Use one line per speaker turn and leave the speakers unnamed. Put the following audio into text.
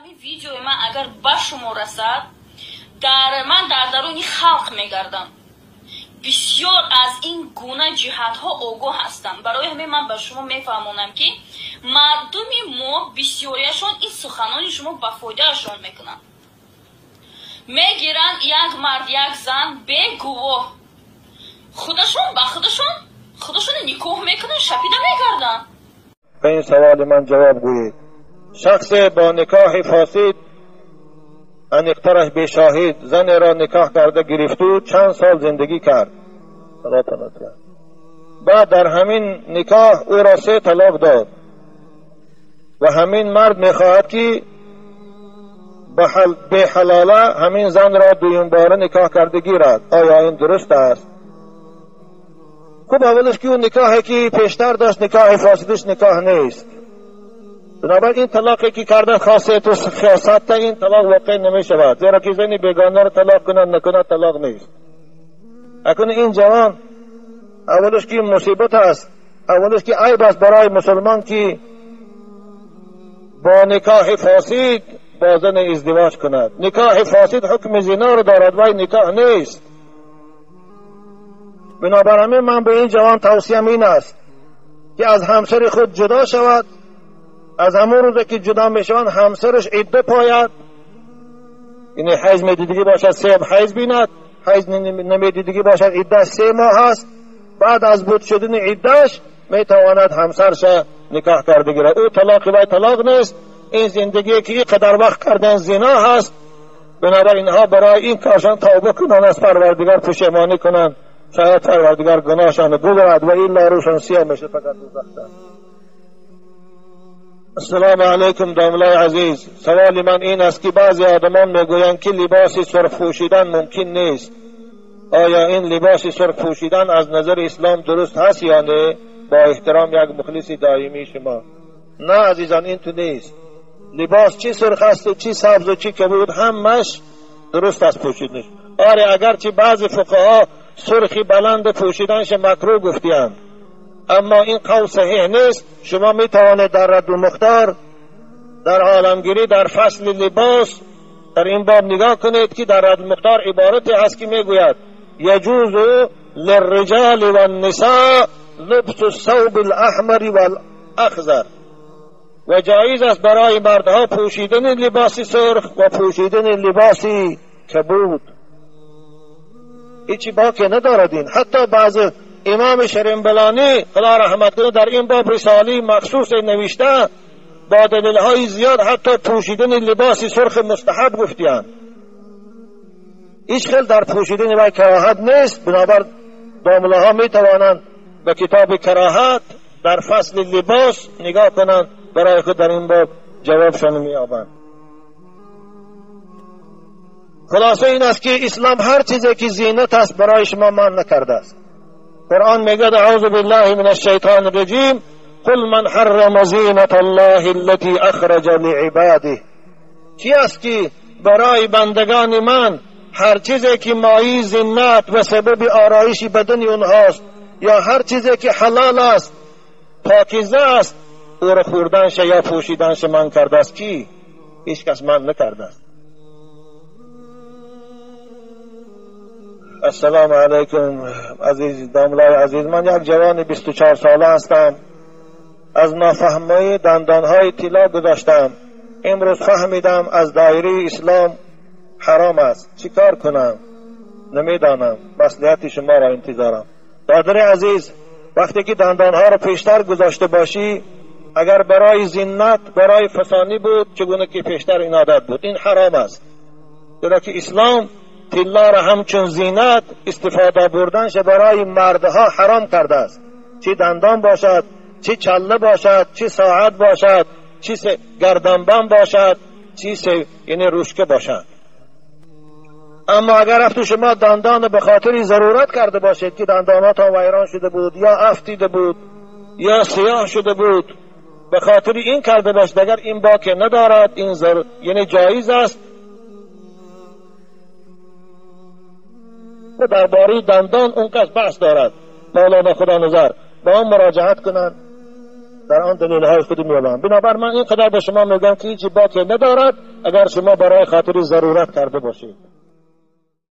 همین ویدیو من اگر به شما رسد من در درون خلق میگردم. بسیار از این گونه جهت ها آگاه هستم. برای همین من به شما میفهمونم که مردم ما بسیاریشان این سخنان شما به فایدهشان میکنن. میگیرن یک مرد یک زن به گواه خودشون به خودشون نکاح میکنن، شپیده میگردن.
به این سوال من جواب گویید. شخص با نکاح فاسد ان اقترح به شاهد زن را نکاح کرده گرفتو چند سال زندگی کرد. بعد در همین نکاح او را 3 طلاق داد و همین مرد میخواهد که به حلاله همین زن را دویم باره نکاح کرده گیرد. آیا این درست است؟ خب اولش که اون نکاحی که پیشتر داشت نکاح فاسدش نکاح نیست. بنابراین این طلاقی که کرده خاصیت و خاصیت این طلاق واقع نمی شود، زیرا که زنی بیگانه را طلاق کنند نکنه طلاق نیست. اکنون این جوان اولش که مصیبت است، اولش که عیب است برای مسلمان که با نکاح فاسد با زن ازدواج کند. نکاح فاسد حکم زنا را دارد و نکاح نیست. بنابراین من به این جوان توصیم این است که از همسر خود جدا شود. از همون روزی که جدا میشوند همسرش عده پاید، یعنی حیض میدیدگی باشد 3 حیض بیند، حیض نمیدیدگی باشد عده 3 ماه است. بعد از بود شدن عدهش میتواند همسرش نکاح کرده گیرد. او طلاق وی طلاق نیست. این زندگی که قدر وقت کردن زنا هست. بنابراین اینها برای این کارشان توبه کنند، از پروردگار پشیمانی کنند، شاید پروردگار گناهشان ببرد و این روشان سیاه میشه فقط دوزخ. السلام علیکم داملای عزیز. سوال من این است که بعضی آدمان میگویند که لباس سرخ پوشیدن ممکن نیست. آیا این لباس سرخ پوشیدن از نظر اسلام درست هست یا نه؟ با احترام یک مخلص دائمی شما. نه عزیزان، این تو نیست. لباس چی سرخ است و چی سبز و چی کبود همش درست است پوشیدنش. آره اگرچه بعضی فقها سرخی بلند پوشیدنش مکروه گفتیند، اما این قول صحیح نیست. شما می توانید در رد المختار در عالمگیری در فصل لباس در این باب نگاه کنید که در رد المختار عبارتی هست که می گوید یجوز للرجال والنساء لبس الثوب الاحمر والاخضر، و جایز است برای مردها پوشیدن لباس سرخ و پوشیدن لباس کبود. هیچی باقی نداردین. حتی بعض امام شرمبلانی خدا رحمت کنه در این باب رساله مخصوص نوشته، با دلیل‌های زیاد حتی پوشیدن لباس سرخ مستحب گفتیان. هیچ خیل در پوشیدن و کراهت نیست. بنابر دامله ها می توانند به کتاب کراهت در فصل لباس نگاه کنند، برای خود در این باب جوابشان می یابند. خلاصه این است که اسلام هر چیزی که زینت است برای شما منع نکرده است. قرآن میگه اعوذ بالله من الشیطان الرجیم قل من حرم زینت الله التي اخرج لعباده. چی است که برای بندگان من هر چیزی که مایه زینت و سبب آرایش بدن اونهاست یا هر چیزی که حلال است پاکیزه است او را خوردنش یا پوشیدنش من کرده است. کی؟ هیچ کس من نکرده است. السلام علیکم عزیز داملای عزیز. من یک جوان 24 ساله هستم. از نافهمی دندانهای طلا گذاشتم. امروز فهمیدم از دایره اسلام حرام است. چی کار کنم؟ نمیدانم. مصلحت شما را انتظارم. برادر عزیز، وقتی که دندانها را پیشتر گذاشته باشی، اگر برای زینت برای فسانی بود چگونه که پیشتر این عادت بود، این حرام است. چرا که اسلام طلا را همچون زینت استفاده بردنش برای مردها حرام کرده است. چه دندان باشد، چه چله باشد، چه ساعت باشد، چه گردنبند باشد، چه یعنی روشکه باشد. اما اگر افت شما دندان به خاطر ضرورت کرده باشید که دندانات ویران شده بود یا افتیده بود یا سیاه شده بود، به خاطر این کرده باشید، اگر این باقی ندارد این یعنی جایز است. درباره دندان اون کس بحث دارد، مولانا خدا نظر با هم مراجعت کنند. در آن دلیل‌های خود می‌آورند. بنابر من اینقدر به شما میگم که هیچ باطلی ندارد اگر شما برای خاطر ضرورت کرده باشید.